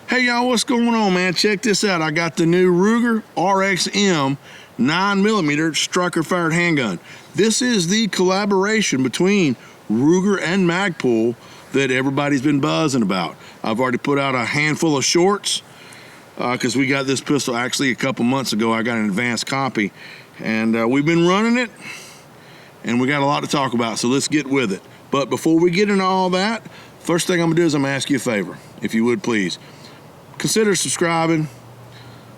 Hey y'all, what's going on, man? Check this out. I got the new Ruger RXM 9mm striker fired handgun. This is the collaboration between Ruger and Magpul that everybody's been buzzing about. I've already put out a handful of shorts because we got this pistol actually a couple months ago. I got an advanced copy and we've been running it and we got a lot to talk about, so let's get with it. But before we get into all that, first thing I'm gonna do is I'm gonna ask you a favor, if you would please. Consider subscribing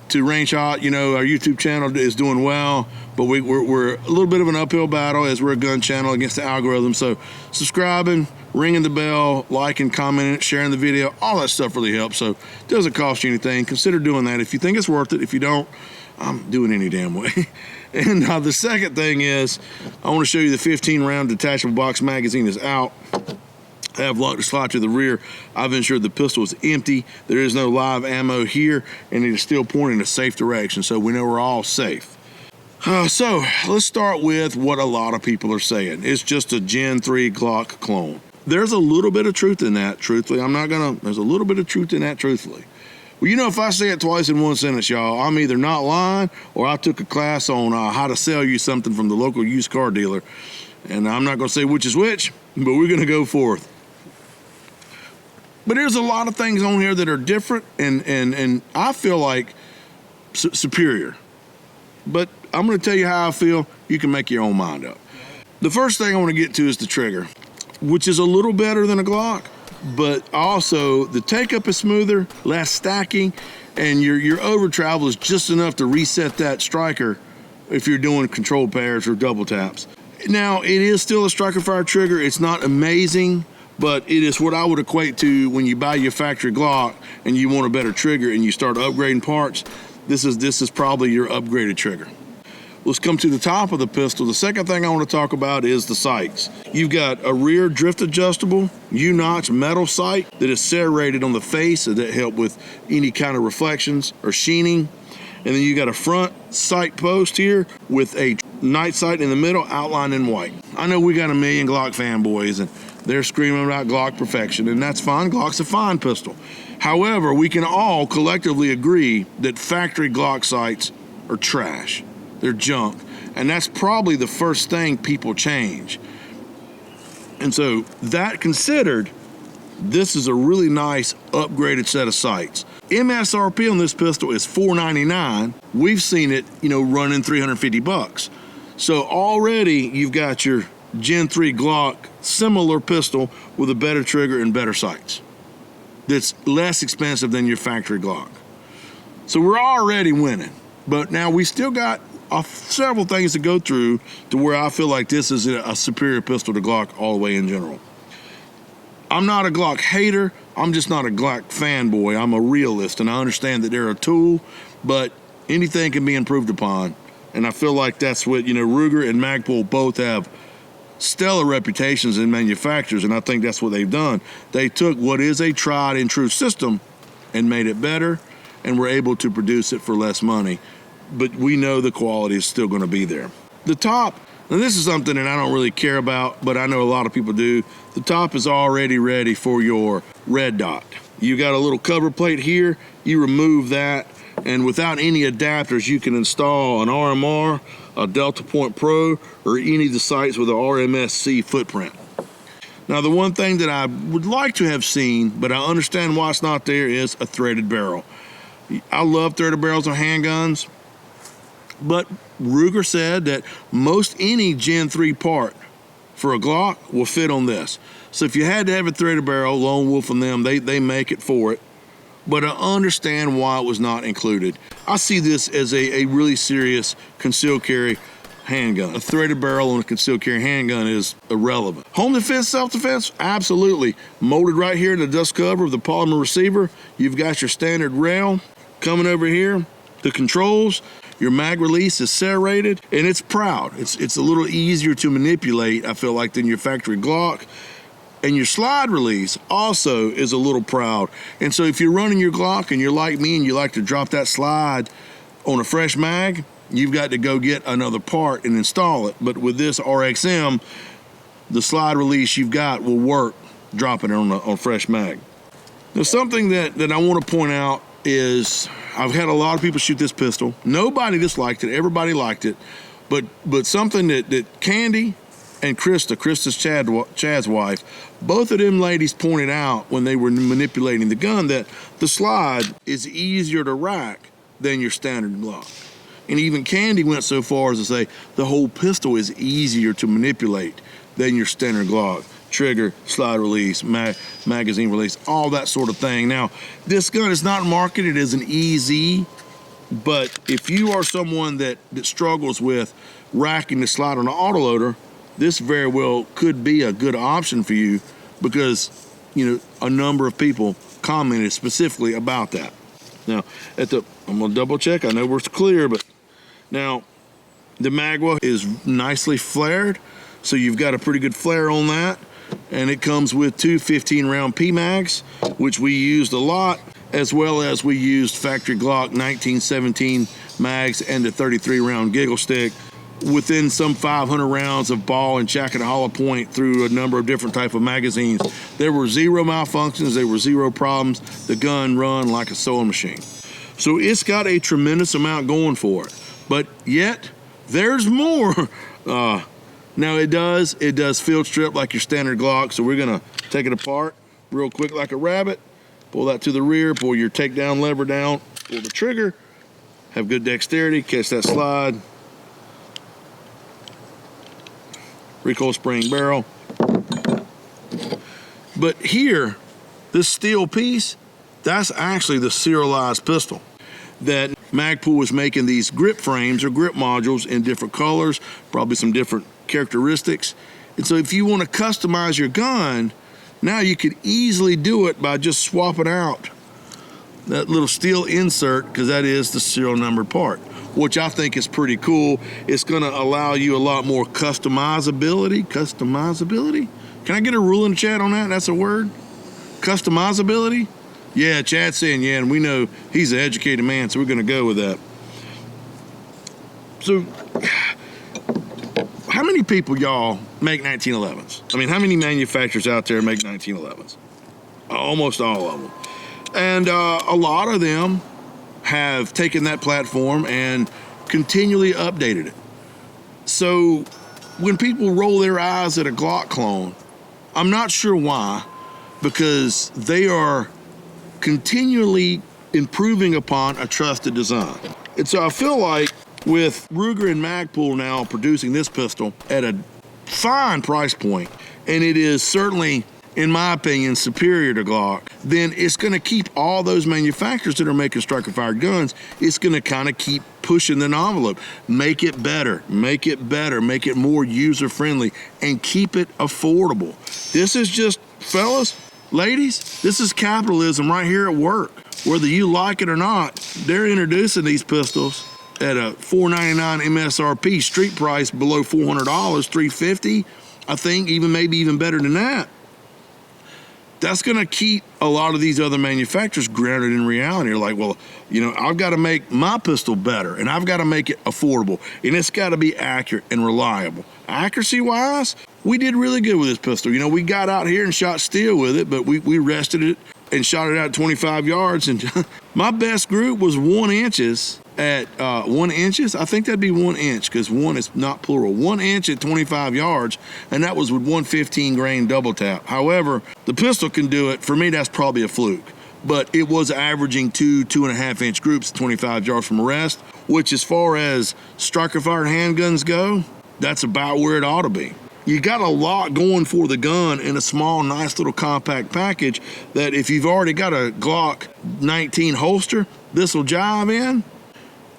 to Rangehot. You know, our YouTube channel is doing well, but we're a little bit of an uphill battle as we're a gun channel against the algorithm. So subscribing, ringing the bell, liking, commenting, sharing the video, all that stuff really helps. So it doesn't cost you anything. Consider doing that. If you think it's worth it, if you don't, I'm doing any damn way. And the second thing is, I want to show you the 15-round detachable box magazine is out. I have locked the slide to the rear. I've ensured the pistol is empty. There is no live ammo here, and it is still pointing in a safe direction, so we know we're all safe. So let's start with what a lot of people are saying. It's just a Gen 3 Glock clone. There's a little bit of truth in that, truthfully. There's a little bit of truth in that, truthfully. Well, you know, if I say it twice in one sentence, y'all, I'm either not lying or I took a class on how to sell you something from the local used car dealer. And I'm not gonna say which is which, but we're gonna go forth. But there's a lot of things on here that are different and I feel like superior. But I'm gonna tell you how I feel. You can make your own mind up. The first thing I wanna get to is the trigger, which is a little better than a Glock, but also the take up is smoother, less stacking, and your over travel is just enough to reset that striker if you're doing controlled pairs or double taps. Now, it is still a striker fire trigger. It's not amazing, but it is what I would equate to when you buy your factory Glock and you want a better trigger and you start upgrading parts. This is probably your upgraded trigger. Let's come to the top of the pistol. The second thing I want to talk about is the sights. You've got a rear drift adjustable U-notch metal sight that is serrated on the face that help with any kind of reflections or sheening. And then you got a front sight post here with a night sight in the middle outlined in white. I know we got a million Glock fanboys and they're screaming about Glock perfection, and that's fine. Glock's a fine pistol. However, we can all collectively agree that factory Glock sights are trash. They're junk. And that's probably the first thing people change. And so that considered, this is a really nice upgraded set of sights. MSRP on this pistol is $499. We've seen it, you know, running 350 bucks. So already you've got your Gen 3 Glock similar pistol with a better trigger and better sights. That's less expensive than your factory Glock. So we're already winning, but now we still got several things to go through to where I feel like this is a superior pistol to Glock all the way in general. I'm not a Glock hater. I'm just not a Glock fanboy. I'm a realist, and I understand that they're a tool, but anything can be improved upon. And I feel like that's what, you know, Ruger and Magpul both have stellar reputations in manufacturers, and I think that's what they've done. They took what is a tried and true system and made it better, and were able to produce it for less money. But we know the quality is still going to be there. The top, now this is something that I don't really care about, but I know a lot of people do. The top is already ready for your red dot. You got a little cover plate here. You remove that, and without any adapters, you can install an RMR, a Delta Point Pro, or any of the sights with an RMSC footprint. Now, the one thing that I would like to have seen, but I understand why it's not there, is a threaded barrel. I love threaded barrels on handguns, but Ruger said that most any Gen 3 part for a Glock will fit on this. So if you had to have a threaded barrel, Lone Wolf and them, they make it for it. But I understand why it was not included. I see this as a really serious concealed carry handgun. A threaded barrel on a concealed carry handgun is irrelevant. Home defense, self-defense, absolutely. Molded right here in the dust cover of the polymer receiver. You've got your standard rail coming over here. The controls, your mag release is serrated, and it's proud. It's a little easier to manipulate, I feel like, than your factory Glock. And your slide release also is a little proud. And so if you're running your Glock and you're like me and you like to drop that slide on a fresh mag, you've got to go get another part and install it. But with this RXM, the slide release you've got will work dropping it on a fresh mag. Now, something that I want to point out is I've had a lot of people shoot this pistol. Nobody disliked it. Everybody liked it. But something that Candy and Krista's Chad's wife, both of them ladies pointed out when they were manipulating the gun that the slide is easier to rack than your standard Glock. And even Candy went so far as to say the whole pistol is easier to manipulate than your standard Glock. Trigger, slide release, magazine release, all that sort of thing. Now, this gun is not marketed as an EZ, but if you are someone that struggles with racking the slide on an autoloader, this very well could be a good option for you because, you know, a number of people commented specifically about that. Now, I'm gonna double check, I know we're clear, but now the magwa is nicely flared, so you've got a pretty good flare on that. And it comes with two 15-round PMags, which we used a lot, as well as we used factory Glock 1917 mags and the 33-round giggle stick within some 500 rounds of ball and jacket and hollow point through a number of different type of magazines. There were zero malfunctions, there were zero problems. The gun run like a sewing machine. So it's got a tremendous amount going for it, but yet there's more. Now it does field strip like your standard Glock, so we're gonna take it apart real quick like a rabbit, pull that to the rear, pull your takedown lever down, pull the trigger, have good dexterity, catch that slide, recoil spring barrel. But here, this steel piece, that's actually the serialized pistol that Magpul was making these grip frames or grip modules in different colors, probably some different characteristics. And so if you want to customize your gun, now you could easily do it by just swapping out that little steel insert, because that is the serial number part, which I think is pretty cool. It's going to allow you a lot more customizability. Can I get a rule in the chat on that? That's a word? Customizability? Yeah, Chad's saying yeah, and we know he's an educated man, so we're going to go with that. So how many people, y'all, make 1911s? I mean, how many manufacturers out there make 1911s? Almost all of them. And a lot of them have taken that platform and continually updated it. So when people roll their eyes at a Glock clone, I'm not sure why, because they are continually improving upon a trusted design. And so I feel like with Ruger and Magpul now producing this pistol at a fine price point, and it is certainly, in my opinion, superior to Glock, then it's going to keep all those manufacturers that are making striker-fired guns, it's going to kind of keep pushing the envelope. Make it better, make it more user-friendly, and keep it affordable. This is just, fellas, ladies, this is capitalism right here at work. Whether you like it or not, they're introducing these pistols at a $499 MSRP, street price below $400, $350, I think, maybe even better than that. That's going to keep a lot of these other manufacturers grounded in reality. They're like, well, you know, I've got to make my pistol better, and I've got to make it affordable, and it's got to be accurate and reliable. Accuracy-wise, we did really good with this pistol. You know, we got out here and shot steel with it, but we rested it and shot it out 25 yards, and my best group was 1 inches at 1 inches. I think that'd be 1 inch, because one is not plural. 1 inch at 25 yards, and that was with 115 grain double tap. However, the pistol can do it. For me, that's probably a fluke, but it was averaging 2.5 inch groups at 25 yards from a rest, which, as far as striker-fired handguns go, that's about where it ought to be. You got a lot going for the gun in a small, nice little compact package that if you've already got a Glock 19 holster, this will jive in.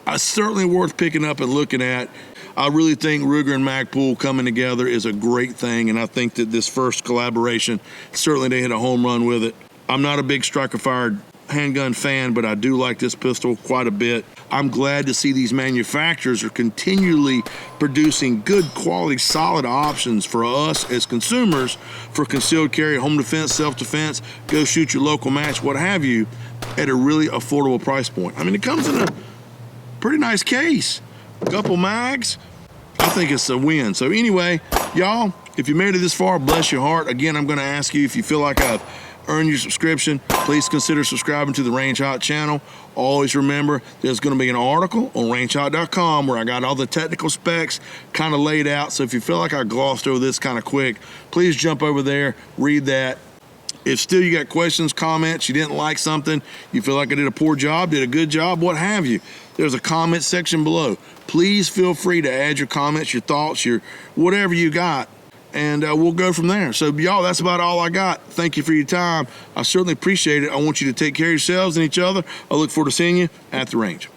It's certainly worth picking up and looking at. I really think Ruger and Magpul coming together is a great thing, and I think that this first collaboration, certainly they hit a home run with it. I'm not a big striker-fired handgun fan, but I do like this pistol quite a bit. I'm glad to see these manufacturers are continually producing good quality, solid options for us as consumers for concealed carry, home defense, self-defense, go shoot your local match, what have you, at a really affordable price point. I mean, it comes in a pretty nice case. A couple mags, I think it's a win. So anyway, y'all, if you made it this far, bless your heart. Again, I'm gonna ask you if you feel like I've earn your subscription, please consider subscribing to the Range Hot channel. Always remember, there's going to be an article on rangehot.com where I got all the technical specs kind of laid out. So if you feel like I glossed over this kind of quick, please jump over there, read that. If still you got questions, comments, you didn't like something, you feel like I did a poor job, did a good job, what have you, there's a comment section below. Please feel free to add your comments, your thoughts, your whatever you got, and we'll go from there. So y'all, that's about all I got. Thank you for your time. I certainly appreciate it. I want you to take care of yourselves and each other. I look forward to seeing you at the range.